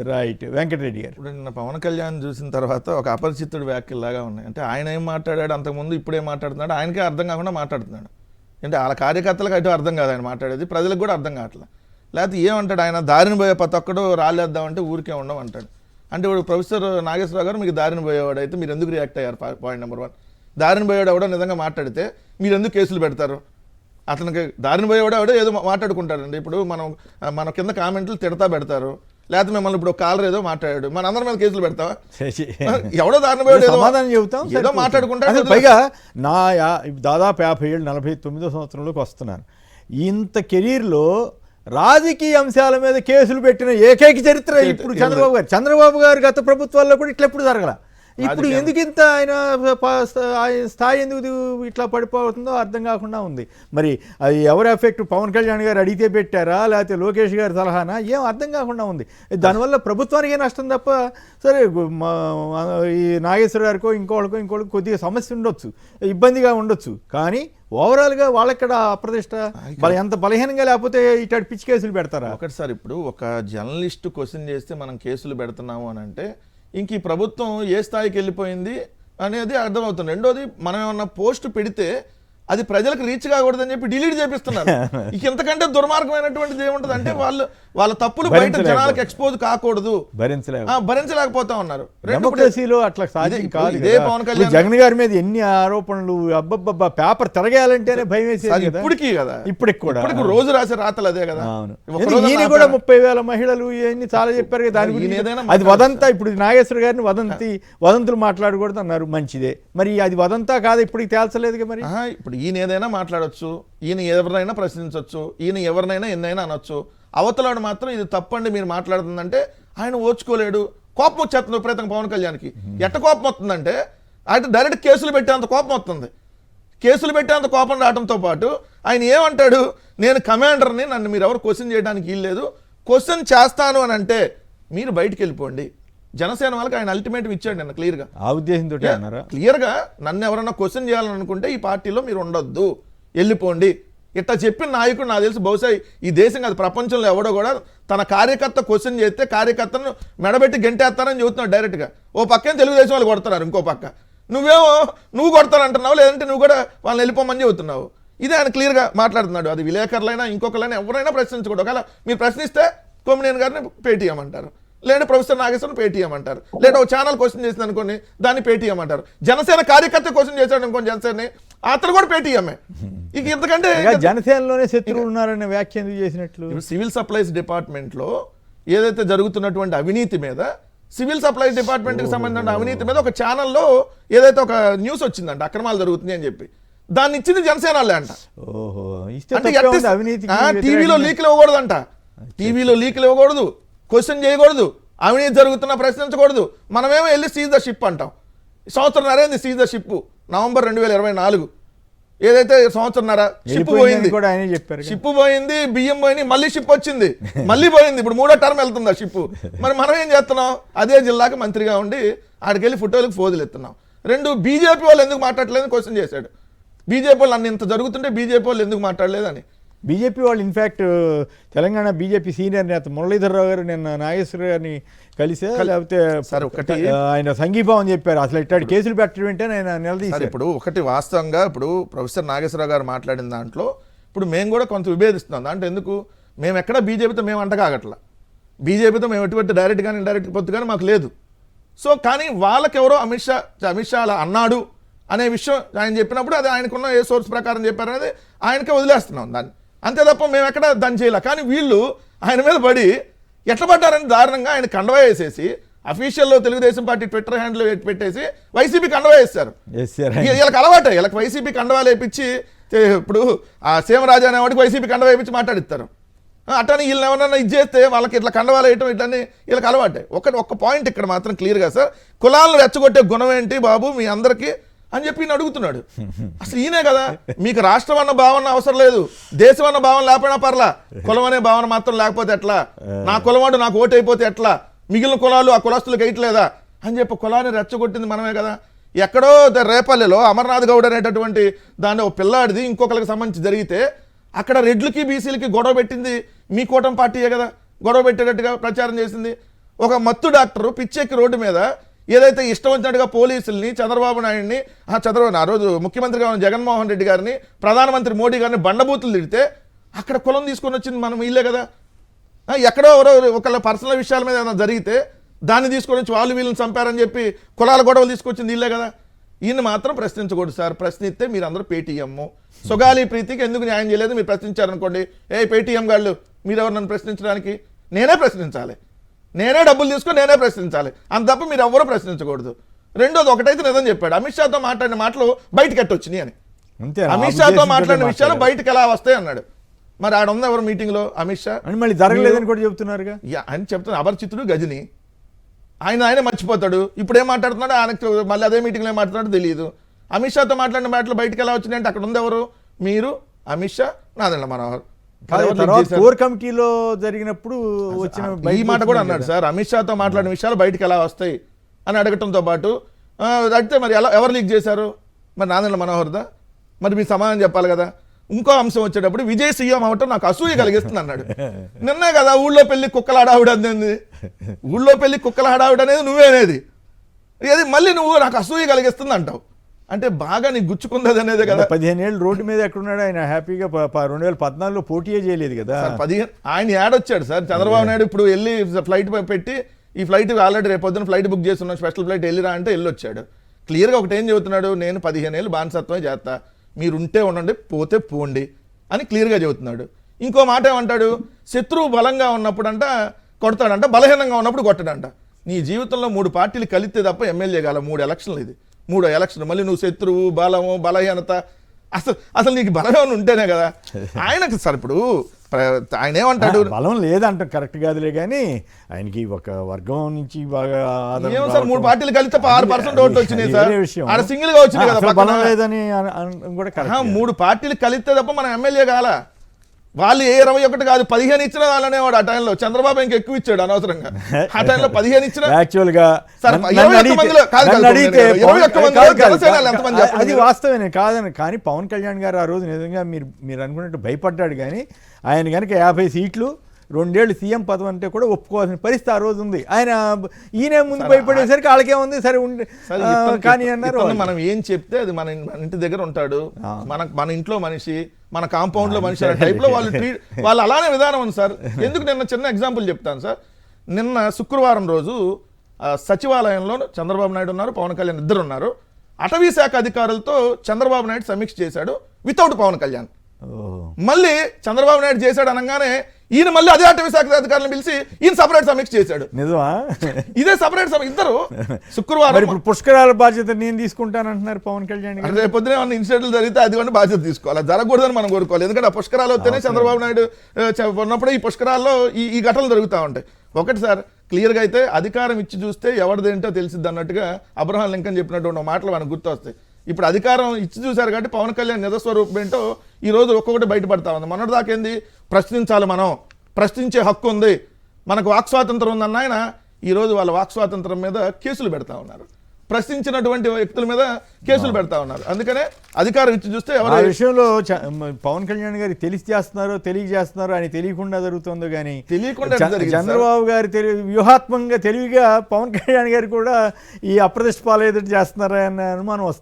Right. Venkatareddy గారు, ఇప్పుడు నిన్న పవన్ కళ్యాణ్ చూసిన తర్వాత ఒక అపరిచితుడు వ్యాఖ్యలాగా ఉన్నాయి. అంటే ఆయన ఏం మాట్లాడాడు అంతకుముందు, ఇప్పుడేం మాట్లాడుతున్నాడు, ఆయనకే అర్థం కాకుండా మాట్లాడుతున్నాడు. అంటే వాళ్ళ కార్యకర్తలకు అటు అర్థం కాదు ఆయన మాట్లాడేది, ప్రజలకు కూడా అర్థం కావట్లేదు. లేకపోతే ఏమంటాడు ఆయన, దారిని పోయే ప్రతి ఒక్కడు రాలేద్దామంటే ఊరికే ఉండవు అంటాడు. అంటే ఇప్పుడు ప్రొఫెసర్ నాగేశ్వరరావు గారు మీకు దారిని పోయేవాడు అయితే మీరు ఎందుకు రియాక్ట్ అయ్యారు? Point number 1. దారిని పోయేవాడు ఎవడో నిజంగా మాట్లాడితే మీరు ఎందుకు కేసులు పెడతారు? అతనికి దారిని పోయేవాడు ఎవడో ఏదో మాట్లాడుకుంటారండి. ఇప్పుడు మన కింద కామెంట్లు తిడతా పెడతారు, లేకపోతే మిమ్మల్ని ఇప్పుడు కాలర్ ఏదో మాట్లాడాడు, మన అందరి మీద కేసులు పెడతావా? ఎవడో దారిని పోయాడు సమాధానం చెబుతాం, ఏదో మాట్లాడుకుంటాడు. పైగా నా దాదాపు 50 ఏళ్ళు 49వ సంవత్సరంలోకి వస్తున్నాను. ఇంత కెరీర్లో రాజకీయ అంశాల మీద కేసులు పెట్టిన ఏకైక చరిత్ర ఇప్పుడు చంద్రబాబు గారు గత ప్రభుత్వాల్లో కూడా ఇట్లా ఎప్పుడు జరగల. ఇప్పుడు ఎందుకు ఇంత ఆయన స్థాయి ఎందుకు ఇట్లా పడిపోతుందో అర్థం కాకుండా ఉంది. మరి అది ఎవరు ఎఫెక్ట్? పవన్ కళ్యాణ్ గారు అడిగితే పెట్టారా, లేకపోతే లోకేష్ గారి సలహానా, ఏం అర్థం కాకుండా ఉంది. దానివల్ల ప్రభుత్వానికే నష్టం తప్ప, సరే ఈ నాగేశ్వర గారికో ఇంకోళ్ళకో కొద్దిగా సమస్య ఉండొచ్చు, ఇబ్బందిగా ఉండొచ్చు, కానీ ఓవరాల్గా వాళ్ళక్కడ అప్రతిష్ట ఎంత బలహీనంగా లేకపోతే ఇటు పిచ్చి కేసులు పెడతారా? ఒకటి సార్, ఇప్పుడు ఒక జర్నలిస్ట్ క్వశ్చన్ చేస్తే మనం కేసులు పెడుతున్నాము అని అంటే ఇంక ఈ ప్రభుత్వం ఏ స్థాయికి వెళ్ళిపోయింది అనేది అర్థమవుతుంది. రెండోది, మనం ఏమన్నా పోస్ట్ పెడితే అది ప్రజలకు రీచ్ కాకూడదని చెప్పి డిలీట్ చేపిస్తున్నారు. ఇక ఇంతకంటే దుర్మార్గమైనటువంటిది ఏముంటుంది అంటే వాళ్ళ తప్పులు బయట జనాలకు ఎక్స్పోజ్ కాకూడదు, భరించలేకపోతా ఉన్నారు. ఇదే పవన్ కళ్యాణ్ జగన్ గారి మీద ఎన్ని ఆరోపణలు, అబ్బబ్బబ్బా పేపర్ తిరగాలంటేనే భయం వేసేది. ఇప్పటికీ కదా, ఇప్పటికి కూడా రోజు రాసే రాతలు అదే కదా. ఈయన కూడా 30,000 మహిళలు ఇవన్నీ చాలా చెప్పారు కదా. దాని గురించి అది వదంతా. ఇప్పుడు నాగేశ్వర గారిని వదంతులు మాట్లాడకూడదు అన్నారు, మంచిదే. మరి అది వదంతా కాదు, ఇప్పటికి తేల్చలేదు మరి. ఇప్పుడు ఈయన ఏదైనా మాట్లాడచ్చు, ఈయన ఎవరినైనా ప్రశ్నించవచ్చు, ఈయన ఎవరినైనా ఎన్నైనా అనొచ్చు. అవతలాడు మాత్రం ఇది తప్పండి మీరు మాట్లాడుతుందంటే ఆయన ఓర్చుకోలేడు, కోపం వచ్చేస్తుంది విపరీతంగా పవన్ కళ్యాణ్కి. ఎట్ట కోపం వస్తుందంటే ఆయన డైరెక్ట్ కేసులు పెట్టేంత కోపం వస్తుంది. కేసులు పెట్టేంత కోపం రావడంతో పాటు ఆయన ఏమంటాడు, నేను కమాండర్ని, నన్ను మీరు ఎవరు క్వశ్చన్ చేయడానికి వీల్లేదు, క్వశ్చన్ చేస్తాను అని అంటే మీరు బయటికి వెళ్ళిపోండి. జనసేన వాళ్ళకి ఆయన అల్టిమేటం ఇచ్చాడు నిన్న క్లియర్గా. ఆ ఉద్దేశంతో క్లియర్గా నన్ను ఎవరన్నా క్వశ్చన్ చేయాలని అనుకుంటే ఈ పార్టీలో మీరు ఉండొద్దు, వెళ్ళిపోండి. ఇట్లా చెప్పిన నాయకుడు నాకు తెలిసి బహుశా ఈ దేశం కాదు ప్రపంచంలో ఎవడో కూడా తన కార్యకర్త క్వశ్చన్ చేస్తే కార్యకర్తను మెడబెట్టి గెంటేస్తారని చెబుతున్నాడు డైరెక్ట్గా. ఓ పక్కన తెలుగుదేశం వాళ్ళు కొడతారు, ఇంకో పక్క నువ్వు కొడతానంటున్నావు, లేదంటే నువ్వు కూడా వాళ్ళని వెళ్ళిపోమని చెబుతున్నావు. ఇదే ఆయన క్లియర్గా మాట్లాడుతున్నాడు. అది విలేకరులైనా ఇంకొకరైనా ఎవరైనా ప్రశ్నించకూడదు. ఒకవేళ మీరు ప్రశ్నిస్తే కొమ్మినేని గారిని పేటీఎం అంటారు, లేదా ప్రొఫెసర్ నాగేశ్వరం పేటీఎం అంటారు, లేదా ఒక ఛానల్ క్వశ్చన్ చేసింది అనుకోండి దాన్ని పేటీఎం అంటారు. జనసేన కార్యకర్త క్వశ్చన్ చేశాడు అనుకోండి జనసేన, అతను కూడా పేటీఎంఏ. ఇక ఇంతకంటే జనసేనలోనే శత్రువులు ఉన్నారనే వ్యాఖ్య చేసినట్లు. సివిల్ సప్లైస్ డిపార్ట్మెంట్లో ఏదైతే జరుగుతున్నటువంటి అవినీతి మీద, సివిల్ సప్లైస్ డిపార్ట్మెంట్కి సంబంధించిన అవినీతి మీద ఒక ఛానల్లో ఏదైతే ఒక న్యూస్ వచ్చిందంట, అక్రమాలు జరుగుతుంది అని చెప్పి, దాన్ని ఇచ్చింది జనసేన వాళ్ళే అంట. టీవీలో లీకులు ఇవ్వకూడదంట, టీవీలో లీకులు ఇవ్వకూడదు, క్వశ్చన్ చేయకూడదు, అవినీతి జరుగుతున్నా ప్రశ్నించకూడదు. మనమేమో వెళ్ళి సీజ్ ద షిప్ అంటాం. సంవత్సరంన్నర సీజ్ ద షిప్, నవంబర్ 2024 ఏదైతే సంవత్సరంన్నర షిప్ పోయింది, షిప్ పోయింది, బియ్యం పోయింది, మళ్ళీ షిప్ వచ్చింది, మళ్ళీ పోయింది, ఇప్పుడు 3వ టర్మ్ వెళ్తుంది ఆ షిప్. మరి మనం ఏం చేస్తున్నాం? అదే జిల్లాకి మంత్రిగా ఉండి ఆడికెళ్ళి ఫోటోలకు ఫోజులు ఎత్తున్నాం. 2 బీజేపీ వాళ్ళు ఎందుకు మాట్లాడలేదని క్వశ్చన్ చేశాడు. బీజేపీ వాళ్ళు అన్ని ఇంత జరుగుతుంటే బీజేపీ వాళ్ళు ఎందుకు మాట్లాడలేదని. బీజేపీ వాళ్ళు ఇన్ఫ్యాక్ట్ తెలంగాణ బీజేపీ సీనియర్ నేత మురళీధర్రావు గారు నిన్న నాగేశ్వర గారిని కలిసే, లేకపోతే ఆయన సంఘీభావం చెప్పారు. అసలు ఇట్లాంటి కేసులు పెట్టడం అంటే ఆయన నిలదీశారు. ఇప్పుడు ఒకటి వాస్తవంగా ఇప్పుడు ప్రొఫెసర్ నాగేశ్వరరావు గారు మాట్లాడిన దాంట్లో ఇప్పుడు మేము కూడా కొంత విభేదిస్తున్నాం. దాంట్లో ఎందుకు, మేము ఎక్కడ బీజేపీతో మేము అంటకాగట్లా, బీజేపీతో మేము ఎటువంటి డైరెక్ట్ కానీ ఇండైరెక్ట్ పొత్తు కానీ మాకు లేదు. సో కానీ వాళ్ళకెవరో అమిత్ షా అలా అన్నాడు అనే విషయం ఆయన చెప్పినప్పుడు అది ఆయనకున్న ఏ సోర్స్ ప్రకారం చెప్పారనేది ఆయనకే వదిలేస్తున్నాం దాన్ని, అంతే తప్ప మేము ఎక్కడ దాన్ని చేయలే. కానీ వీళ్ళు ఆయన మీద పడి ఎట్లా పడ్డారని దారుణంగా ఆయన కండవా వేసేసి అఫీషియల్లో తెలుగుదేశం పార్టీ ట్విట్టర్ హ్యాండిల్ పెట్టేసి వైసీపీ కండవా వేస్తారు. వీళ్ళకి అలవాటే, వీళ్ళకి వైసీపీ కండవాలు వేయించి, ఇప్పుడు ఆ సీమరాజు అనేవాడికి వైసీపీ కండవా వేయించి మాట్లాడిస్తారు. అట్లని వీళ్ళని ఎవరన్నా ఇది చేస్తే వాళ్ళకి ఇట్లా కండవాలు వేయటం ఇట్లని వీళ్ళకి అలవాటే. ఒక్క పాయింట్ ఇక్కడ మాత్రం క్లియర్గా, సార్ కులాలను రెచ్చగొట్టే గుణం ఏంటి బాబు మీ అందరికీ అని చెప్పి ఈయన అడుగుతున్నాడు. అసలు ఈయనే కదా, మీకు రాష్ట్రం అన్న భావన అవసరం లేదు, దేశం అన్న భావన లేకపోయినా పర్లా, కులం అనే భావన మాత్రం లేకపోతే ఎట్లా, నా కులవాడు నాకు ఓటు అయిపోతే ఎట్లా, మిగిలిన కులాలు ఆ కులస్తులకు వేయట్లేదా అని చెప్పి కులాన్ని రెచ్చగొట్టింది మనమే కదా. ఎక్కడో రేపల్లెలో అమర్నాథ్ గౌడ్ అనేటటువంటి దాన్ని ఒక పిల్లాడిది ఇంకొకరికి సంబంధించి జరిగితే అక్కడ రెడ్లకి బీసీలకి గొడవ పెట్టింది మీ కూటమి పార్టీయే కదా, గొడవ పెట్టేటట్టుగా ప్రచారం చేసింది. ఒక మత్తు డాక్టరు పిచ్చెక్కి రోడ్డు మీద ఏదైతే ఇష్టం వచ్చినట్టుగా పోలీసుల్ని చంద్రబాబు నాయుడిని చంద్రబాబు ఆ రోజు ముఖ్యమంత్రిగా ఉన్న జగన్మోహన్ రెడ్డి గారిని ప్రధానమంత్రి మోడీ గారిని బండబూతులు తిడితే అక్కడ కులం తీసుకొని వచ్చింది మనం వీళ్ళే కదా. ఎక్కడో ఎవరో ఒకళ్ళ పర్సనల్ విషయాల మీద ఏమైనా జరిగితే దాన్ని తీసుకొని వచ్చి వాళ్ళు వీళ్ళని చంపారని చెప్పి కులాల గొడవలు తీసుకొచ్చింది వీళ్ళే కదా. ఈయన మాత్రం ప్రశ్నించకూడదు సార్. ప్రశ్నిస్తే మీరు అందరూ పేటీఎం సుగాలి ప్రీతికి ఎందుకు న్యాయం చేయలేదు మీరు ప్రశ్నించారనుకోండి, పేటీఎం గాళ్ళు మీరెవరు నన్ను ప్రశ్నించడానికి? నేనే ప్రశ్నించాలి, నేనే డబ్బులు తీసుకొని నేనే ప్రశ్నించాలి, అంత తప్ప మీరు ఎవరూ ప్రశ్నించకూడదు. రెండోది ఒకటైతే నిజం చెప్పాడు, అమిత్ షాతో మాట్లాడిన మాటలు బయటకు ఎట్టొచ్చినాయి అని. అమిత్ షాతో మాట్లాడిన విషయాలు బయటకు ఎలా వస్తాయి అన్నాడు. మరి ఆడ ఉంది ఎవరు మీటింగ్లో అమిత్ షా అని మళ్ళీ జరగలేదని కూడా చెప్తున్నారుగా. అని చెప్తున్నా అపరిచితుడు గజని ఆయన మర్చిపోతాడు. ఇప్పుడు ఏం మాట్లాడుతున్నాడు ఆయనకు మళ్ళీ అదే మీటింగ్లో ఏం మాట్లాడుతున్నాడో తెలియదు. అమిత్ షాతో మాట్లాడిన మాటలు బయటకు ఎలా వచ్చినాయంటే అక్కడ ఉంది ఎవరు? మీరు, అమిత్ షా, నాదెండ్ల మనోహర్. కోర్ కమిటీలో జరిగినప్పుడు వచ్చిన ఈ మాట కూడా అన్నాడు సార్, అమిత్ షాతో మాట్లాడిన విషయాలు బయటకు ఎలా వస్తాయి అని అడగటంతో పాటు అడిగితే మరి ఎవరు లీక్ చేశారు? మరి నాదెండ్ల మనోహర్దా? మరి మీ సమాధానం చెప్పాలి కదా. ఇంకో అంశం వచ్చేటప్పుడు విజయ్ సీఎం అవటం నాకు అసూయ కలిగిస్తుంది అన్నాడు. నిన్నే కదా ఊళ్ళో పెళ్లి కుక్కల హడావుడు అనేది, ఊళ్ళో పెళ్లి కుక్కల హడావుడు అనేది నువ్వే అనేది, అది మళ్ళీ నువ్వు నాకు అసూయ కలిగిస్తుంది అంటావు. అంటే బాగా నీకు గుచ్చుకుంది అనేదే కదా. 15 ఏళ్ళు రోడ్డు మీద ఎక్కడున్నాడు ఆయన? హ్యాపీగా 2014లో పోటీయే చేయలేదు కదా. 15 ఆయన యాడొచ్చాడు సార్. చంద్రబాబు నాయుడు ఇప్పుడు వెళ్ళి ఫ్లైట్ పెట్టి ఈ ఫ్లైట్ ఆల్రెడీ రేపు పొద్దున ఫ్లైట్ బుక్ చేస్తున్నాం, స్పెషల్ ఫ్లైట్ వెళ్ళిరా అంటే వెళ్ళొచ్చాడు. క్లియర్గా ఒకటి ఏం చెబుతున్నాడు, నేను 15 ఏళ్ళు బానిసత్వమే చేస్తా, మీరు ఉంటే ఉండండి పోతే పోండి అని క్లియర్గా చెబుతున్నాడు. ఇంకో మాట ఏమంటాడు, శత్రువు బలంగా ఉన్నప్పుడంట కొడతాడంట, బలహీనంగా ఉన్నప్పుడు కొట్టడంట. నీ జీవితంలో 3 పార్టీలు కలిస్తే తప్ప ఎమ్మెల్యే కాల 3 ఎలక్షన్లు, ఇది 3వ ఎలక్షన్. మళ్ళీ నువ్వు శత్రువు, బలము, బలహీనత, అసలు నీకు బలమే ఉంటేనే కదా. ఆయనకు సార్ ఇప్పుడు ఆయన ఏమంటాడు, బలం లేదంట కరెక్ట్ కాదులే కానీ ఆయనకి ఒక వర్గం నుంచి బాగా సార్ 3 పార్టీలు కలిస్తే 6% ఓట్లు వచ్చినాయి సార్. ఆడ సింగిల్ గా వచ్చింది కదా, బలం లేదని కూడా 3 పార్టీలు కలిస్తే తప్ప మనం ఎమ్మెల్యే కాల. వాళ్ళు 21 కాదు 15 ఇచ్చిన వాళ్ళనేవాడు ఆ టైంలో. చంద్రబాబు ఇంక ఎక్కువ ఇచ్చాడు అనవసరంగా. ఆ టైంలో 15 ఇచ్చిన యాక్చువల్ గా అది వాస్తవమే కాదని. కానీ పవన్ కళ్యాణ్ గారు ఆ రోజు నిజంగా మీరు అనుకున్నట్టు భయపడ్డాడు. కానీ ఆయన కనుక 50 సీట్లు 2 ఏళ్ళు సీఎం పదవి అంటే కూడా ఒప్పుకోవాల్సిన పరిస్థితి ఆ రోజు ఉంది. ఈయన ముందు భయపడేసరికి వాళ్ళకేముంది సరే ఉండి కానీ అన్నారు. మనం ఏం చెప్తే అది మన ఇంటి దగ్గర ఉంటాడు, మన ఇంట్లో మనిషి, మన కాంపౌండ్ లో మనిషి అనే టైప్ లో వాళ్ళు అలానే విధానం ఉంది సార్. ఎందుకు నిన్న చిన్న ఎగ్జాంపుల్ చెప్తాను సార్. నిన్న శుక్రవారం రోజు సచివాలయంలో చంద్రబాబు నాయుడు ఉన్నారు, పవన్ కళ్యాణ్ ఇద్దరు ఉన్నారు. అటవీ శాఖ అధికారులతో చంద్రబాబు నాయుడు సమీక్ష చేశాడు వితౌట్ పవన్ కళ్యాణ్. మళ్ళీ చంద్రబాబు నాయుడు చేశాడు అనగానే ఈయన మళ్ళీ అదే అటవీ శాఖ అధికారులను పిలిచి ఈయన సపరేట్ సమీక్ష చేశాడు. నిజమా? ఇదే సపరేట్ ఇద్దరు శుక్రవారం. ఇప్పుడు పుష్కరాల బాధ్యత నేను తీసుకుంటానంటున్నారు పవన్ కళ్యాణ్. రేపు పొద్దున ఏమన్నా ఇన్సిడెంట్లు జరిగితే అది కూడా బాధ్యత తీసుకోవాలి, జరగకూడదని మనం కోరుకోవాలి. ఎందుకంటే ఆ పుష్కరాలు వస్తేనే చంద్రబాబు నాయుడు ఉన్నప్పుడు ఈ పుష్కరాల్లో ఈ ఘటనలు జరుగుతూ ఉంటాయి. ఒకటి సార్ క్లియర్గా అయితే అధికారం ఇచ్చి చూస్తే ఎవరిదేంటో తెలిసిద్ది అన్నట్టుగా అబ్రహాం లింకన్ చెప్పినటువంటి మాటలు మనకు గుర్తొస్తాయి. ఇప్పుడు అధికారం ఇచ్చి చూశారు కాబట్టి పవన్ కళ్యాణ్ నిజస్వరూపం ఏంటో ఈ రోజు ఒక్కొక్కటి బయటపడతా ఉంది. మొన్నటిదాకేంది ప్రశ్నించాలి, మనం ప్రశ్నించే హక్కు ఉంది, మనకు వాక్ స్వాతంత్రం ఉందన్న ఆయన ఈరోజు వాళ్ళ వాక్ స్వాతంత్రం మీద కేసులు పెడతా ఉన్నారు, ప్రశ్నించినటువంటి వ్యక్తుల మీద కేసులు పెడతా ఉన్నారు. అందుకనే అధికారం ఇచ్చి చూస్తే ఆ విషయంలో పవన్ కళ్యాణ్ గారికి తెలిసి చేస్తున్నారో తెలియజేస్తున్నారో అని తెలియకుండా జరుగుతుందో కానీ తెలియకుండా చంద్రబాబు గారి వ్యూహాత్మకంగా తెలివిగా పవన్ కళ్యాణ్ గారు కూడా ఈ అప్రదిష్ట పాలు ఎదుటి చేస్తున్నారా అన్న అనుమానం వస్తుంది.